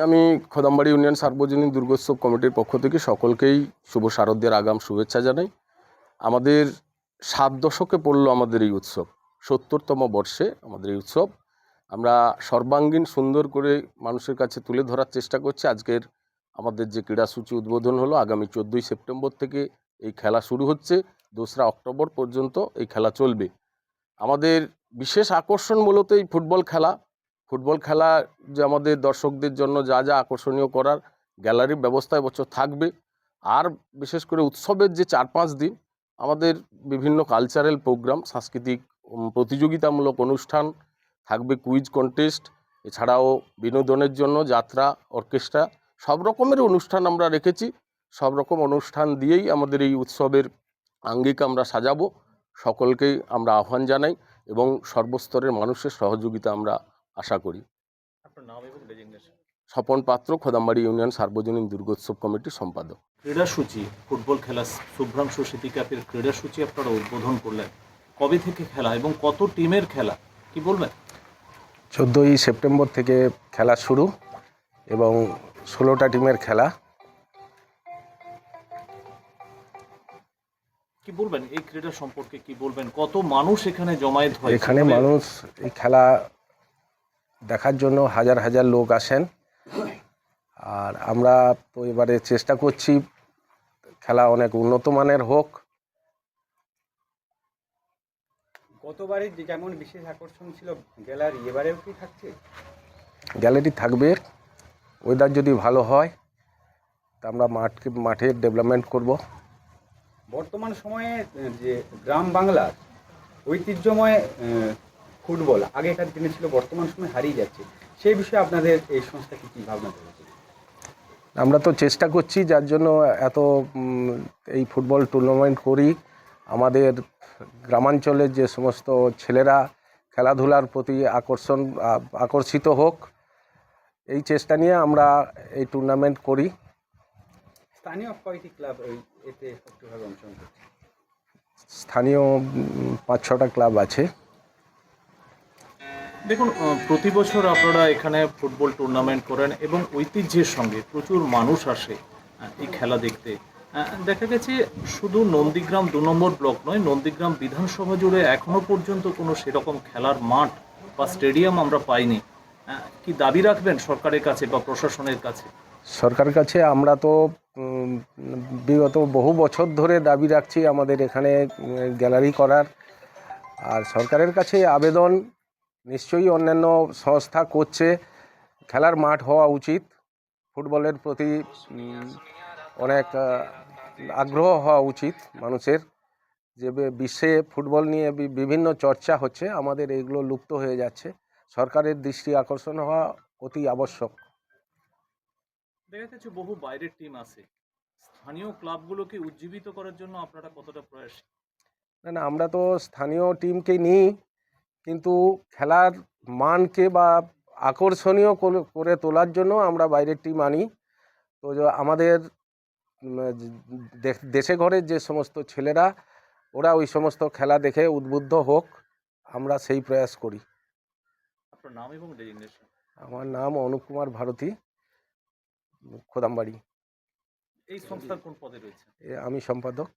আমি খোদামবাড়ি ইউনিয়ন সার্বজনীন দুর্গোৎসব কমিটির পক্ষ থেকে সকলকেই শুভ শারদীয়ার আগাম শুভেচ্ছা জানাই। আমাদের 7 দশকে পড়লো আমাদের এই উৎসব, 70তম বর্ষে আমাদের এই উৎসব আমরা সর্বাঙ্গীন সুন্দর করে মানুষের কাছে তুলে ধরার চেষ্টা করছি। আজকের আমাদের যে ক্রীড়াসূচি উদ্বোধন হলো, আগামী 14ই সেপ্টেম্বর থেকে এই খেলা শুরু হচ্ছে, 2রা অক্টোবর পর্যন্ত এই খেলা চলবে। আমাদের বিশেষ আকর্ষণ মূলত এই ফুটবল খেলা যে আমাদের দর্শকদের জন্য যা যা আকর্ষণীয় করার গ্যালারির ব্যবস্থা এবছর থাকবে। আর বিশেষ করে উৎসবের যে 4-5 দিন আমাদের বিভিন্ন কালচারাল প্রোগ্রাম, সাংস্কৃতিক প্রতিযোগিতামূলক অনুষ্ঠান থাকবে, কুইজ কন্টেস্ট, এছাড়াও বিনোদনের জন্য যাত্রা, অর্কেস্ট্রা, সব রকমের অনুষ্ঠান আমরা রেখেছি। সব রকম অনুষ্ঠান দিয়েই আমাদের এই উৎসবের আঙ্গিক আমরা সাজাবো। সকলকেই আমরা আহ্বান জানাই এবং সর্বস্তরের মানুষের সহযোগিতা আমরা আশা করি। আপনার নাম এবং ডেজিগনেশন? স্বপন পাত্র, খোদামবাড়ি ইউনিয়ন সার্বজনীন দুর্গোৎসব কমিটির সম্পাদক। ক্রীড়াসূচি, ফুটবল খেলা, শুভ্রাংশু স্মৃতি কাপের ক্রীড়াসূচি আপনারা উদ্বোধন করলেন, কবে থেকে খেলা এবং কত টিমের খেলা কি বলবেন? 14ই সেপ্টেম্বর থেকে খেলা শুরু এবং 16টা টিমের খেলা। কি বলবেন এই ক্রীড়া সম্পর্কে, কি বলবেন? কত মানুষ এখানে জমায়েত হয়? এখানে মানুষ এই খেলা দেখার জন্য হাজার হাজার লোক আসেন। আর আমরা তো এবারে চেষ্টা করছি খেলা অনেক উন্নত মানের হোক। গতবারে যেমন বিশেষ আকর্ষণ ছিল গ্যালারি, এবারেও কি থাকছে? গ্যালারি থাকবে, ওয়েদার যদি ভালো হয় তা আমরা মাঠের ডেভেলপমেন্ট করব। বর্তমান সময়ে যে গ্রাম বাংলার ঐতিহ্যময় ফুটবল আগেকার দিনে ছিল, বর্তমান সময়ে হারিয়ে যাচ্ছে, সেই বিষয়ে আপনাদের এই সংস্থাকে কী ভাবনা করেছে? আমরা তো চেষ্টা করছি, যার জন্য এত এই ফুটবল টুর্নামেন্ট করি। আমাদের গ্রামাঞ্চলের যে সমস্ত ছেলেরা খেলাধুলার প্রতি আকর্ষিত হোক, এই চেষ্টা নিয়ে আমরা এই টুর্নামেন্ট করি। স্থানীয় কয়টি ক্লাব এতে সক্রিয়ভাবে অংশগ্রহণ করছে? স্থানীয় 5-6টা ক্লাব আছে। দেখুন, প্রতি বছর আপনারা এখানে ফুটবল টুর্নামেন্ট করেন এবং ঐতিহ্যের সঙ্গে প্রচুর মানুষ আসে এই খেলা দেখতে। দেখা গেছে শুধু নন্দীগ্রাম 2 নম্বর ব্লক নয়, নন্দীগ্রাম বিধানসভা জুড়ে এখনও পর্যন্ত কোনো সেরকম খেলার মাঠ বা স্টেডিয়াম আমরা পাইনি। কি দাবি রাখবেন সরকারের কাছে বা প্রশাসনের কাছে? সরকারের কাছে আমরা তো বিগত বহু বছর ধরে দাবি রাখছি আমাদের এখানে গ্যালারি করার। আর সরকারের কাছে আবেদন, নিশ্চয়ই অন্যান্য সংস্থা করছে, খেলার মাঠ হওয়া উচিত। ফুটবলের প্রতি অনেক আগ্রহ হওয়া উচিত মানুষের। যে বিশ্বে ফুটবল নিয়ে বিভিন্ন চর্চা হচ্ছে, আমাদের এগুলো লুপ্ত হয়ে যাচ্ছে। সরকারের দৃষ্টি আকর্ষণ হওয়া অতি আবশ্যক। দেখা যাচ্ছে বহু বাইরের টিম আছে, স্থানীয় ক্লাবগুলোকে উজ্জীবিত করার জন্য আপনারা কতটা প্রয়াসী? না, আমরা তো স্থানীয় টিমকে নিই, কিন্তু খেলার মানকে বা আকর্ষণীয় করে তোলার জন্য আমরা বাইরের টিম আনি। তো আমাদের দেশে ঘরের যে সমস্ত ছেলেরা, ওরা ওই সমস্ত খেলা দেখে উদ্বুদ্ধ হোক, আমরা সেই প্রয়াস করি। আপনার নাম এবং ডেজিগনেশন? আমার নাম অনুপ কুমার ভারতী, খোদামবাড়ি। এই সংস্থার কোন পদে রয়েছে? আমি সম্পাদক।